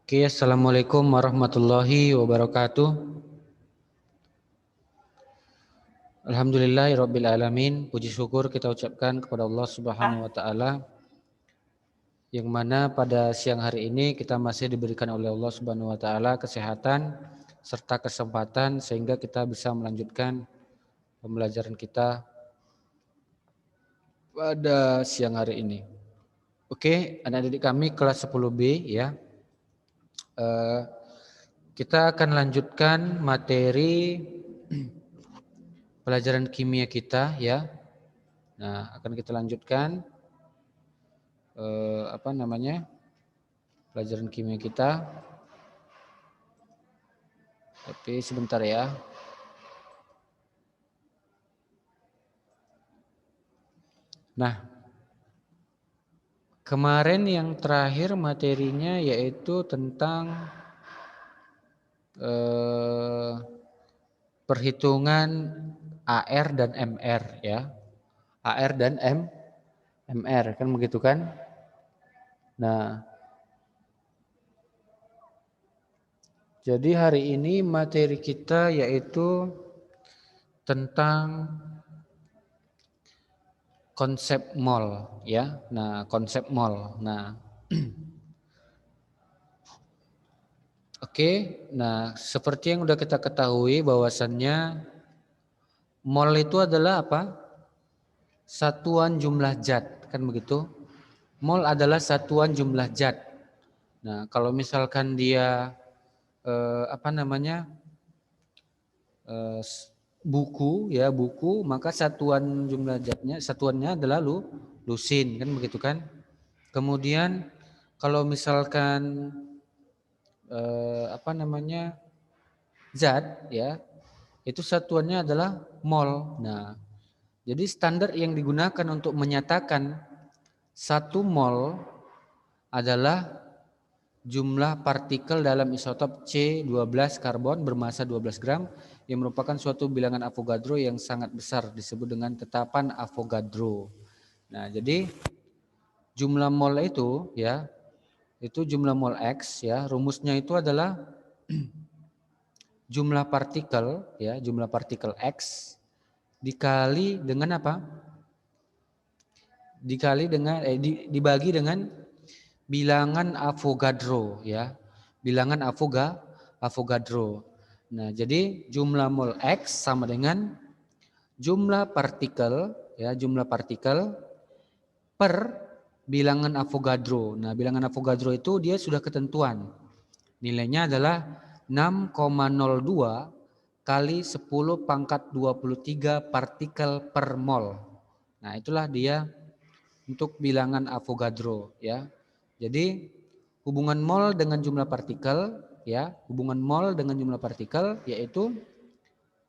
Oke, assalamualaikum warahmatullahi wabarakatuh. Alhamdulillahirabbil alamin. Puji syukur kita ucapkan kepada Allah Subhanahu wa taala yang mana pada siang hari ini kita masih diberikan oleh Allah Subhanahu wa taala kesehatan serta kesempatan sehingga kita bisa melanjutkan pembelajaran kita pada siang hari ini. Oke, anak-adik kami kelas 10B ya. Kita akan lanjutkan materi pelajaran kimia kita ya. Nah, akan kita lanjutkan pelajaran kimia kita. Tapi sebentar ya. Nah, kemarin yang terakhir materinya yaitu tentang perhitungan AR dan MR ya. AR dan MR kan begitu kan? Nah, jadi hari ini materi kita yaitu tentang konsep mol ya. Nah, konsep mol. Nah, Oke, nah seperti yang sudah kita ketahui bahwasannya mol itu adalah apa? Satuan jumlah zat, kan begitu? Mol adalah satuan jumlah zat. Nah, kalau misalkan dia buku ya, buku, maka satuan jumlah zatnya, satuannya adalah lusin, kan begitu kan? Kemudian kalau misalkan zat ya, itu satuannya adalah mol. Nah, jadi standar yang digunakan untuk menyatakan satu mol adalah jumlah partikel dalam isotop C12 karbon bermassa 12 gram yang merupakan suatu bilangan Avogadro yang sangat besar disebut dengan tetapan Avogadro. Nah, jadi jumlah mol itu ya, itu jumlah mol X ya, rumusnya itu adalah jumlah partikel ya, jumlah partikel X dikali dengan apa? Dibagi dengan bilangan Avogadro ya. Bilangan Avogadro. Nah, jadi jumlah mol X sama dengan jumlah partikel ya, jumlah partikel per bilangan Avogadro. Nah, bilangan Avogadro itu dia sudah ketentuan. Nilainya adalah 6,02 kali 10 pangkat 23 partikel per mol. Nah, itulah dia untuk bilangan Avogadro ya. Jadi hubungan mol dengan jumlah partikel ya, hubungan mol dengan jumlah partikel yaitu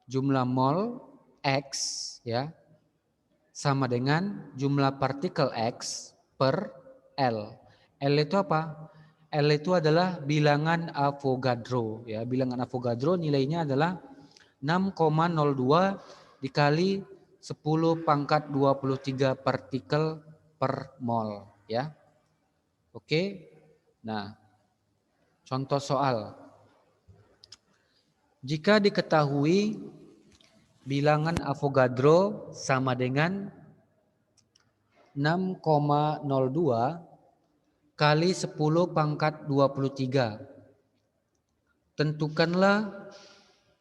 jumlah mol X ya sama dengan jumlah partikel X per L. L itu apa? L itu adalah bilangan Avogadro ya. Bilangan Avogadro nilainya adalah 6,02 dikali 10 pangkat 23 partikel per mol ya. Oke. Nah, contoh soal. Jika diketahui bilangan Avogadro sama dengan 6,02 kali 10 pangkat 23. Tentukanlah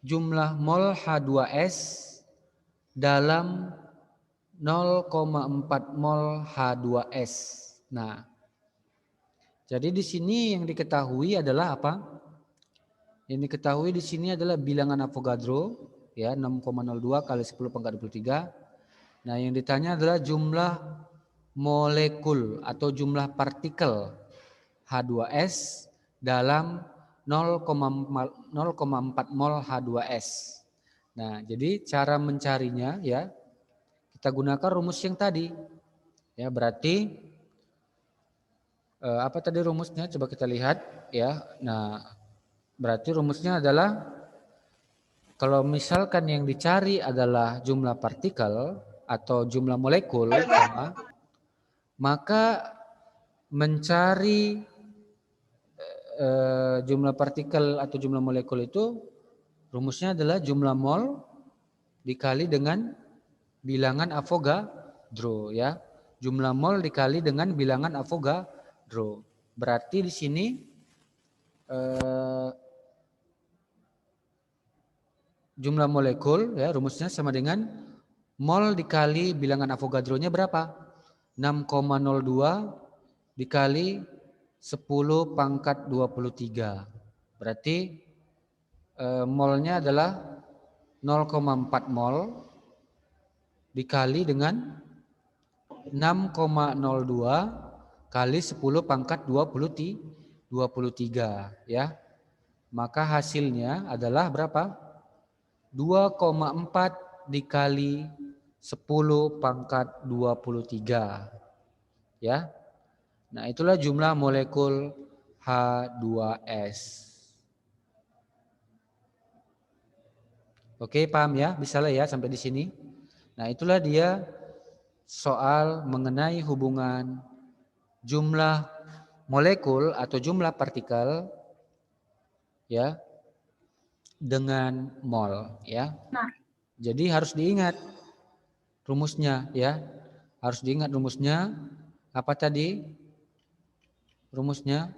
jumlah mol H2S dalam 0,4 mol H2S. Nah, jadi di sini yang diketahui adalah apa? Yang diketahui di sini adalah bilangan Avogadro ya 6,02 kali 10 pangkat 23. Nah, yang ditanya adalah jumlah molekul atau jumlah partikel H2S dalam 0,4 mol H2S. Nah, jadi cara mencarinya ya kita gunakan rumus yang tadi. Ya, berarti apa tadi rumusnya? Coba kita lihat ya. Nah, berarti rumusnya adalah kalau misalkan yang dicari adalah jumlah partikel atau jumlah molekul maka mencari jumlah partikel atau jumlah molekul itu rumusnya adalah jumlah mol dikali dengan bilangan Avogadro ya. Jumlah mol dikali dengan bilangan Avogadro. Berarti di sini jumlah molekul ya rumusnya sama dengan mol dikali bilangan Avogadro-nya berapa? 6,02 dikali 10 pangkat 23. Berarti molnya adalah 0,4 mol dikali dengan 6,02 kali 10 pangkat 23 ya. Maka hasilnya adalah berapa? 2,4 dikali 10 pangkat 23 ya. Nah, itulah jumlah molekul H2S. Oke, paham ya? Bisa lah ya sampai di sini. Nah, itulah dia soal mengenai hubungan jumlah molekul atau jumlah partikel ya dengan mol ya. Jadi harus diingat rumusnya ya. Harus diingat rumusnya. Apa tadi? Rumusnya?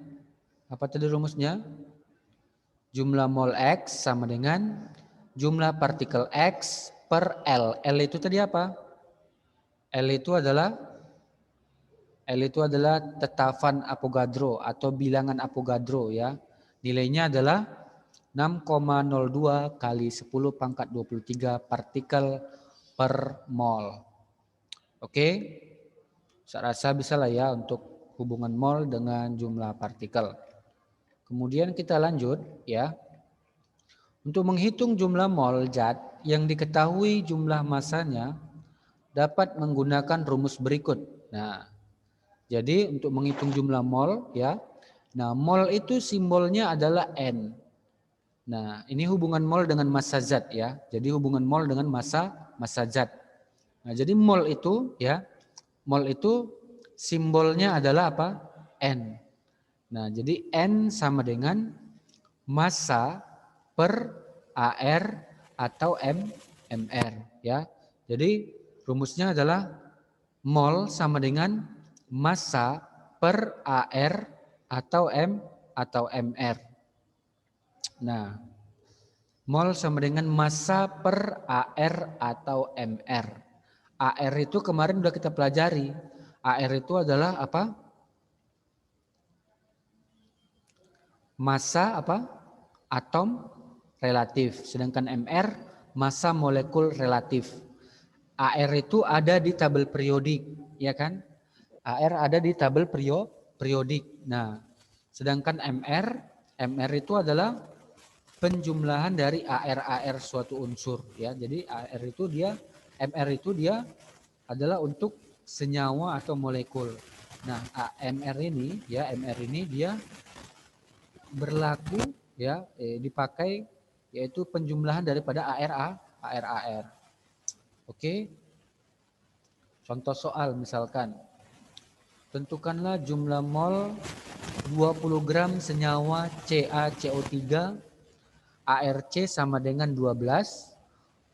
Apa tadi rumusnya? Jumlah mol X sama dengan jumlah partikel X per L. L itu tadi apa? L itu adalah tetapan Avogadro atau bilangan Avogadro ya. Nilainya adalah 6,02 kali 10 pangkat 23 partikel per mol. Oke. Saya rasa bisa lah ya untuk hubungan mol dengan jumlah partikel. Kemudian kita lanjut ya. Untuk menghitung jumlah mol zat yang diketahui jumlah massanya dapat menggunakan rumus berikut. Nah, jadi untuk menghitung jumlah mol ya. Nah, mol itu simbolnya adalah N. Nah, ini hubungan mol dengan massa zat ya. Jadi hubungan mol dengan massa zat. Nah, jadi mol itu ya, mol itu simbolnya adalah apa? N. Nah, jadi N sama dengan massa per AR atau MR ya. Jadi rumusnya adalah mol sama dengan massa per AR atau MR. Nah, mol sama dengan massa per AR atau MR. AR itu kemarin sudah kita pelajari. AR itu adalah apa? Massa apa? Atom relatif. Sedangkan MR massa molekul relatif. AR itu ada di tabel periodik, ya kan? AR ada di tabel periodik. Nah, sedangkan MR itu adalah penjumlahan dari AR suatu unsur, ya. Jadi MR itu dia adalah untuk senyawa atau molekul. Nah, MR ini dia berlaku ya dipakai yaitu penjumlahan daripada AR. Oke. Contoh soal misalkan tentukanlah jumlah mol 20 gram senyawa CaCO3 ARC sama dengan 12,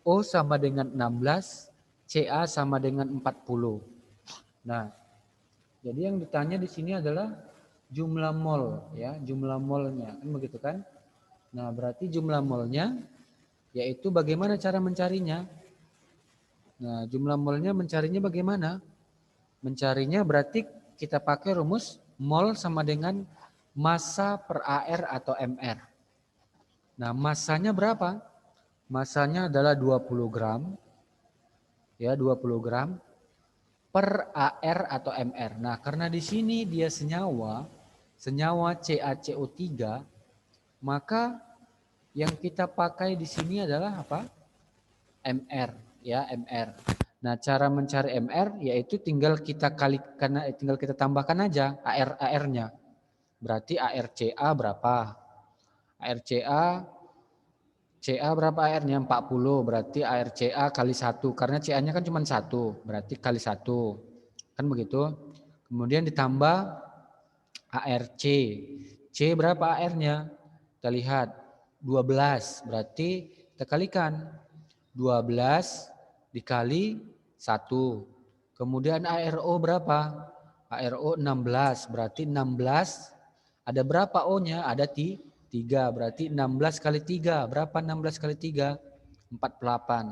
O sama dengan 16, Ca sama dengan 40. Nah, jadi yang ditanya di sini adalah jumlah mol ya, jumlah molnya kan begitu kan? Nah, berarti jumlah molnya yaitu bagaimana cara mencarinya? Nah, jumlah molnya mencarinya bagaimana? Mencarinya berarti kita pakai rumus mol sama dengan massa per AR atau MR. Nah, massanya berapa? Massanya adalah 20 gram. Ya, 20 gram per AR atau MR. Nah, karena di sini dia senyawa CaCO3, maka yang kita pakai di sini adalah apa? MR, ya, MR. Nah, cara mencari MR yaitu tinggal kita tambahkan aja AR-nya. Berarti ARCA berapa? CA berapa AR-nya? 40, berarti ARCA kali 1. Karena CA-nya kan cuma 1, berarti kali 1. Kan begitu. Kemudian ditambah ARC. C berapa AR-nya? Kita lihat 12, berarti kita kalikan 12 dikali 1. Kemudian ARO berapa? ARO 16, berarti 16 ada berapa O-nya? Ada 3, berarti 16 kali 3. Berapa 16 kali 3? 48.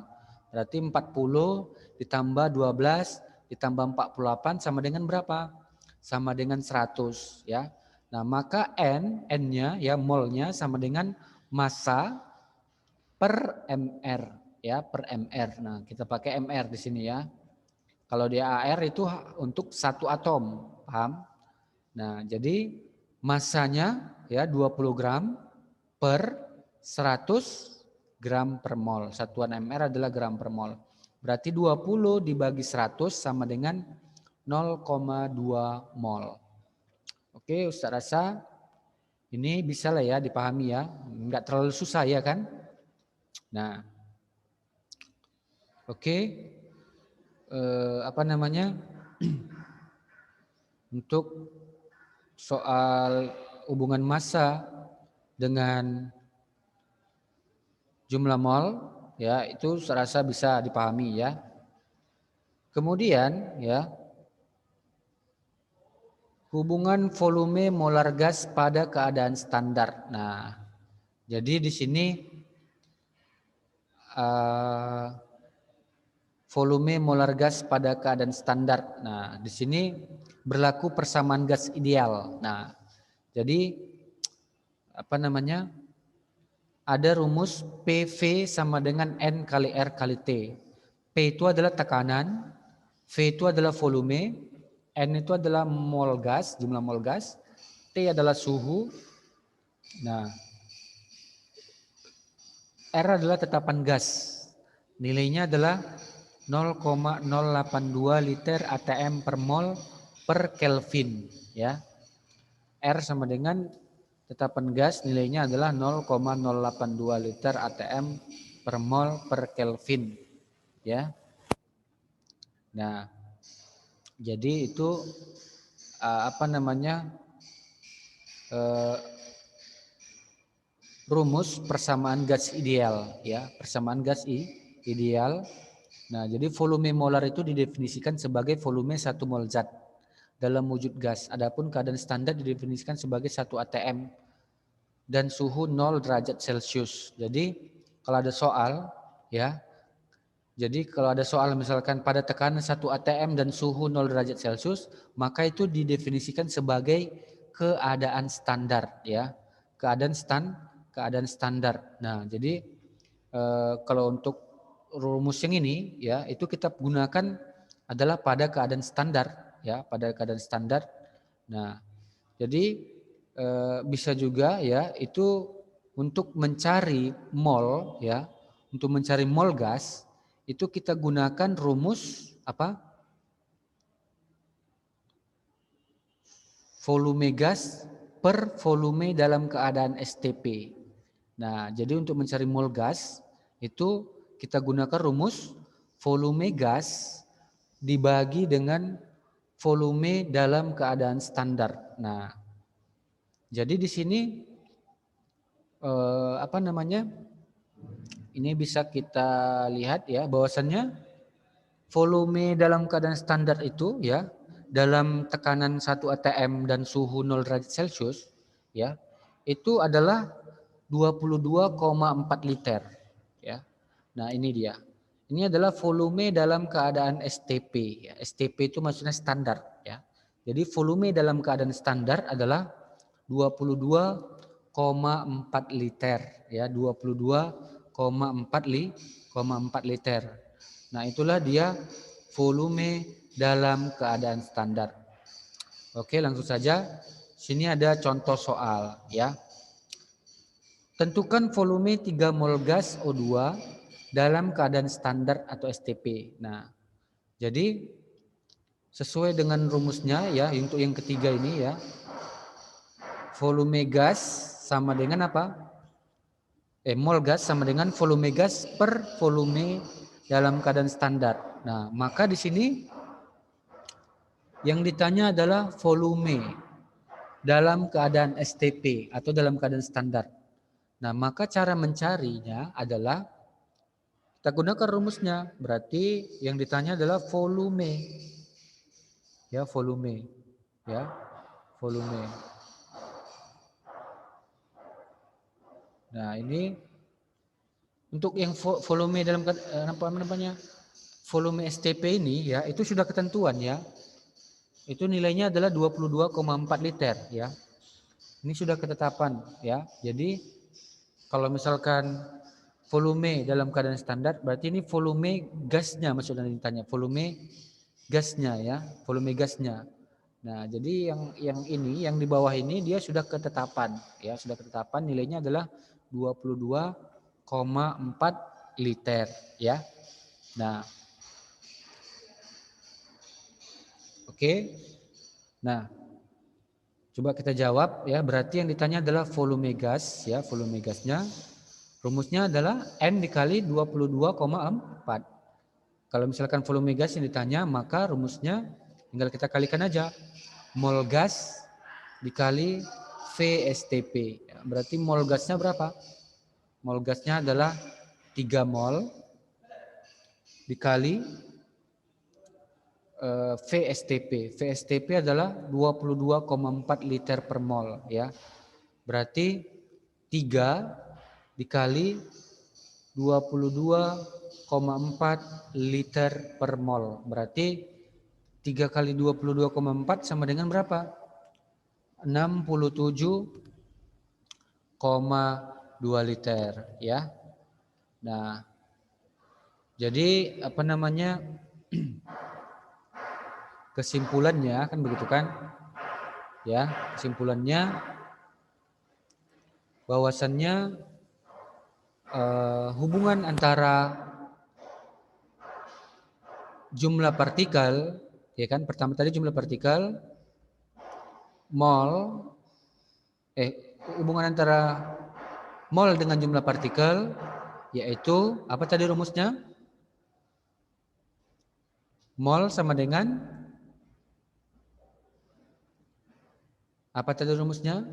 Berarti 40 ditambah 12 ditambah 48 sama dengan berapa? Sama dengan 100 ya. Nah, maka N-nya ya molnya sama dengan massa per mr ya, per mr. Nah, kita pakai mr di sini ya. Kalau di AR itu untuk satu atom, paham? Nah, jadi massanya ya 20 gram per 100 gram per mol. Satuan mr adalah gram per mol. Berarti 20 dibagi 100 sama dengan 0,2 mol. Oke, Ustaz rasa ini bisa lah ya dipahami ya. Enggak terlalu susah ya kan? Nah, oke. Apa namanya? Untuk soal hubungan massa dengan jumlah mol ya itu saya rasa bisa dipahami ya. Kemudian ya hubungan volume molar gas pada keadaan standar. Nah, jadi di sini volume molar gas pada keadaan standar. Nah, di sini berlaku persamaan gas ideal. Nah, jadi apa namanya? Ada rumus PV sama dengan N kali R kali T. P itu adalah tekanan, V itu adalah volume, N itu adalah mol gas, jumlah mol gas, T adalah suhu. Nah, R adalah tetapan gas. Nilainya adalah 0,082 liter atm per mol per Kelvin ya. R sama dengan tetapan gas nilainya adalah 0,082 liter atm per mol per Kelvin ya. Nah, jadi itu apa namanya rumus persamaan gas ideal ya, persamaan gas ideal. Nah, jadi volume molar itu didefinisikan sebagai volume 1 mol zat dalam wujud gas. Adapun keadaan standar didefinisikan sebagai 1 atm dan suhu 0 derajat Celcius. Jadi kalau ada soal ya, jadi kalau ada soal misalkan pada tekanan 1 atm dan suhu 0 derajat Celcius, maka itu didefinisikan sebagai keadaan standar ya. Keadaan standar. Nah, jadi kalau untuk rumus yang ini ya, itu kita gunakan adalah pada keadaan standar ya, pada keadaan standar. Nah, jadi bisa juga ya itu untuk mencari mol ya, untuk mencari mol gas itu kita gunakan rumus apa? Volume gas per volume dalam keadaan STP. Nah, jadi untuk mencari mol gas itu kita gunakan rumus volume gas dibagi dengan volume dalam keadaan standar. Nah, jadi di sini apa namanya? Ini bisa kita lihat ya bahwasannya volume dalam keadaan standar itu ya dalam tekanan 1 atm dan suhu 0 derajat Celcius ya itu adalah 22,4 liter ya. Nah, ini dia. Ini adalah volume dalam keadaan STP ya. STP itu maksudnya standar ya. Jadi volume dalam keadaan standar adalah 22,4 liter ya, 22,4 liter. Nah, itulah dia volume dalam keadaan standar. Oke, langsung saja. Sini ada contoh soal ya. Tentukan volume 3 mol gas O2 dalam keadaan standar atau STP. Nah, jadi sesuai dengan rumusnya ya untuk yang ketiga ini ya. Volume gas sama dengan apa? Mol gas sama dengan volume gas per volume dalam keadaan standar. Nah, maka di sini yang ditanya adalah volume. dalam keadaan STP atau dalam keadaan standar. Nah, maka cara mencarinya adalah kita gunakan rumusnya. Berarti yang ditanya adalah volume. Ya, volume. Ya, volume. Nah, ini untuk yang volume dalam apa namanya? Volume STP ini ya, itu sudah ketentuan ya. Itu nilainya adalah 22,4 liter ya. Ini sudah ketetapan ya. Jadi kalau misalkan volume dalam keadaan standar, berarti ini volume gasnya maksudnya ditanya, volume gasnya ya, volume gasnya. Nah, jadi yang ini yang di bawah ini dia sudah ketetapan ya, sudah ketetapan nilainya adalah 22,4 liter ya. Nah, oke. Nah, coba kita jawab ya, berarti yang ditanya adalah volume gas ya, volume gasnya. Rumusnya adalah N dikali 22,4. Kalau misalkan volume gas yang ditanya, maka rumusnya tinggal kita kalikan aja. Mol gas dikali VSTP. Berarti mol gasnya berapa? Mol gasnya adalah 3 mol dikali VSTP. VSTP adalah 22,4 liter per mol ya. Berarti 3 dikali 22,4 liter per mol. Berarti 3 kali 22,4 sama dengan berapa? 67,2 liter ya. Nah, jadi apa namanya? Kesimpulannya kan begitu kan? Ya, kesimpulannya bahwasannya hubungan antara jumlah partikel, ya kan? Pertama tadi jumlah partikel, mol, hubungan antara mol dengan jumlah partikel, yaitu apa tadi rumusnya? Mol sama dengan apa tadi rumusnya?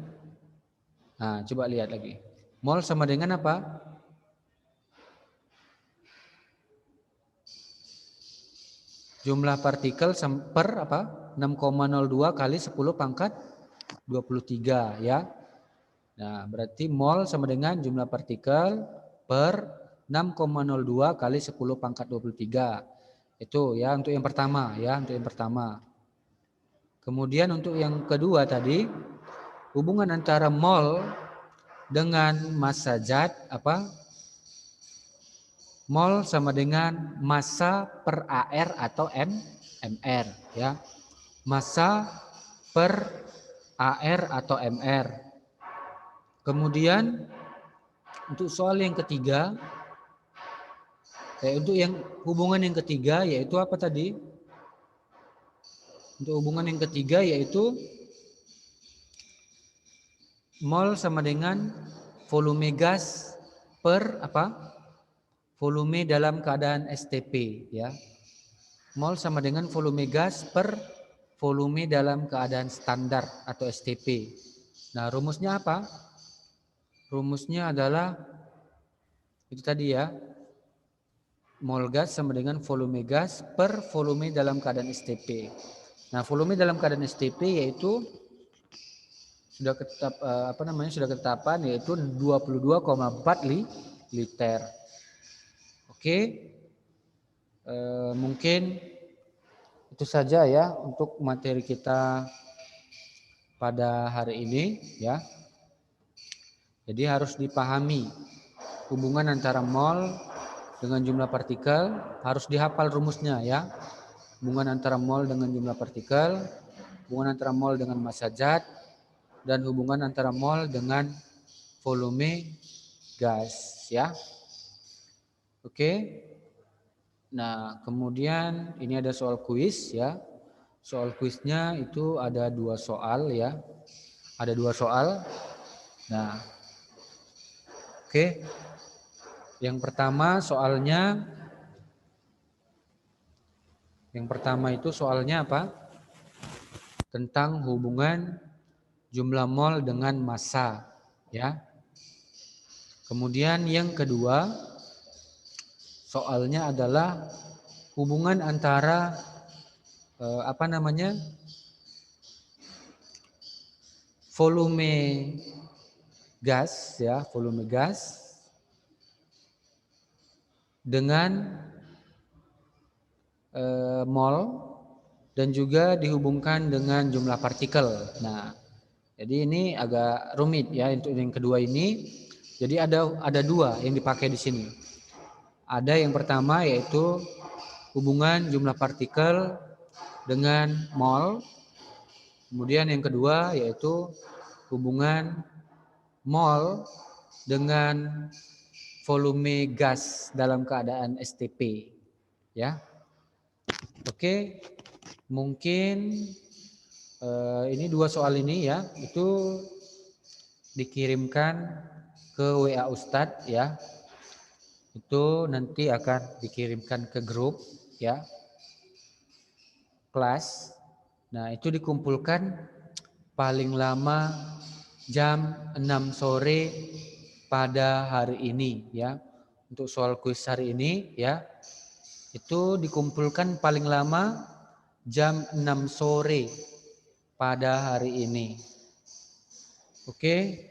Nah, coba lihat lagi. Mol sama dengan apa? Jumlah partikel per apa? 6,02 kali 10 pangkat 23 ya. Nah, berarti mol sama dengan jumlah partikel per 6,02 kali 10 pangkat 23. Itu ya untuk yang pertama ya, untuk yang pertama. Kemudian untuk yang kedua tadi, hubungan antara mol dengan massa zat apa? Mol sama dengan massa per AR atau MR ya. Massa per AR atau MR. Kemudian untuk soal yang ketiga, untuk yang hubungan yang ketiga yaitu apa tadi? Untuk hubungan yang ketiga yaitu mol sama dengan volume gas per apa? Volume dalam keadaan STP ya. Mol sama dengan volume gas per volume dalam keadaan standar atau STP. Nah, rumusnya apa? Rumusnya adalah itu tadi ya. Mol gas sama dengan volume gas per volume dalam keadaan STP. Nah, volume dalam keadaan STP yaitu sudah sudah ketetapan yaitu 22,4 liter. Oke. Mungkin itu saja ya untuk materi kita pada hari ini ya. Jadi harus dipahami hubungan antara mol dengan jumlah partikel, harus dihafal rumusnya ya. Hubungan antara mol dengan jumlah partikel, hubungan antara mol dengan massa zat, dan hubungan antara mol dengan volume gas ya. Oke. Nah, kemudian ini ada soal kuis ya. Soal kuisnya itu ada 2 soal ya. Ada 2 soal. Nah, oke. Yang pertama itu soalnya apa? Tentang hubungan jumlah mol dengan massa, ya. Kemudian yang kedua, soalnya adalah hubungan antara volume gas, ya, volume gas dengan mol dan juga dihubungkan dengan jumlah partikel. Nah, jadi ini agak rumit ya untuk yang kedua ini. Jadi ada dua yang dipakai di sini. Ada yang pertama yaitu hubungan jumlah partikel dengan mol. Kemudian yang kedua yaitu hubungan mol dengan volume gas dalam keadaan STP. Ya. Oke, mungkin ini dua soal ini ya, itu dikirimkan ke WA Ustadz ya. Itu nanti akan dikirimkan ke grup ya, kelas. Nah, itu dikumpulkan paling lama jam 6 sore pada hari ini ya. Untuk soal kuis hari ini ya, itu dikumpulkan paling lama jam 6 sore pada hari ini. Oke,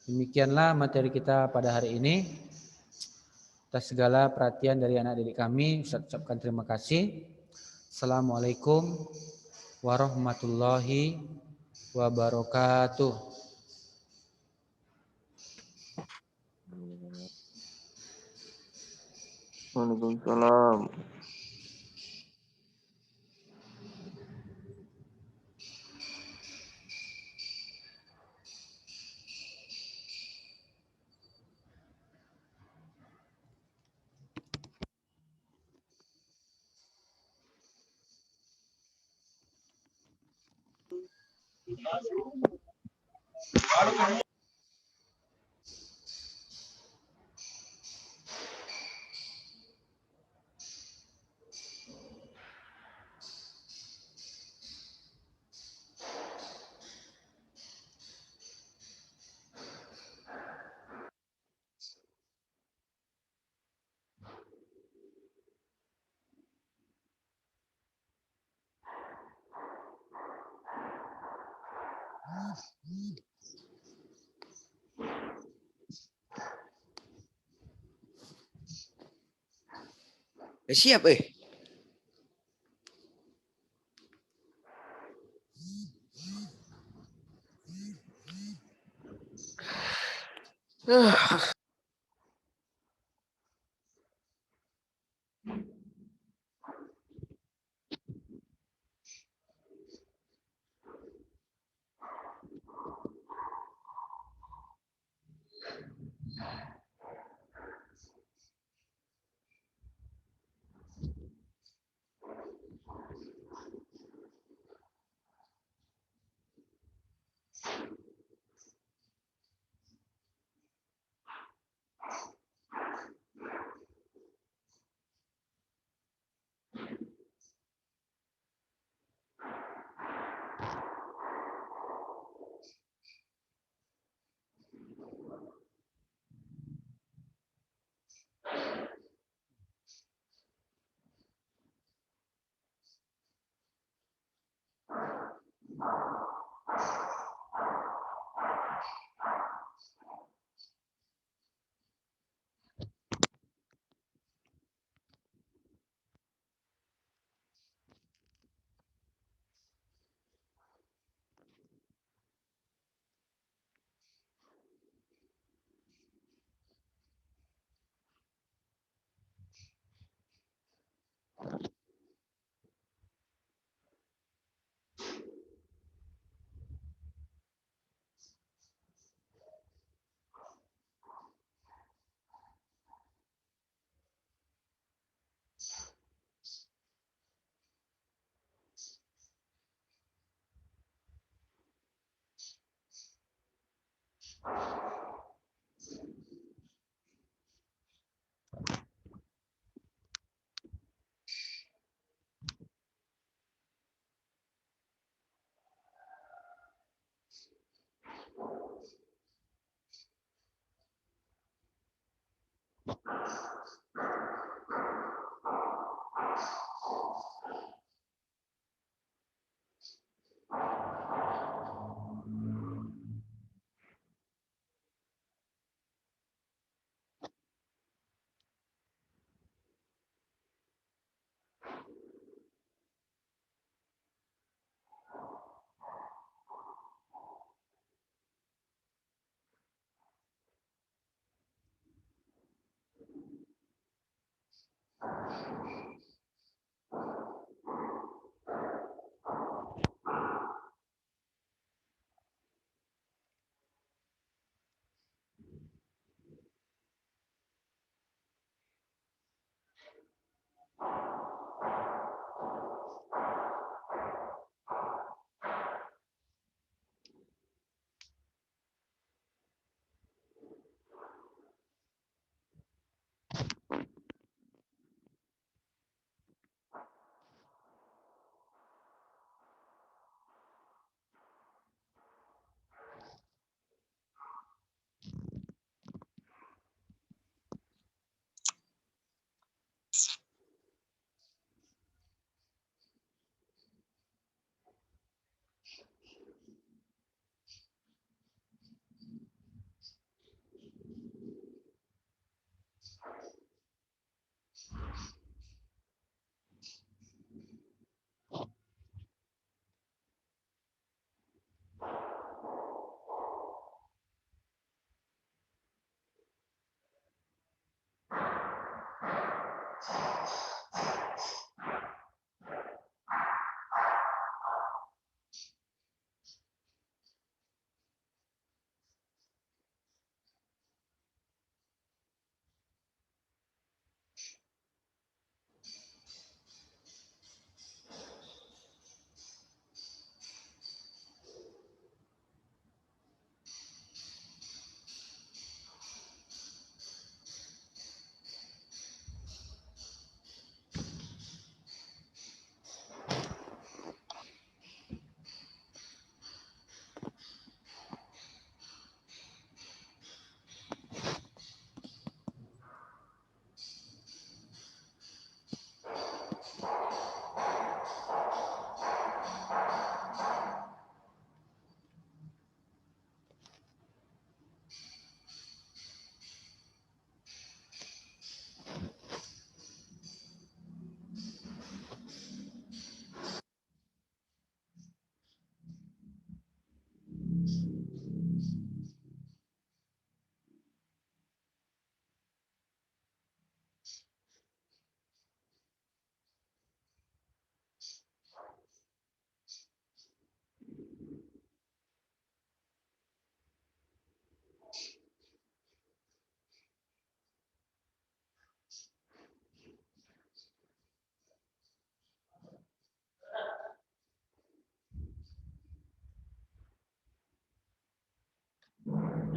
demikianlah materi kita pada hari ini. Atas segala perhatian dari anak didik kami, Ustaz ucapkan terima kasih. Assalamualaikum warahmatullahi wabarakatuh. Waalaikumsalam. Siap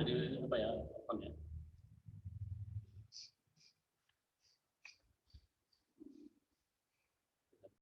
Jadi apa ya? Apa ya?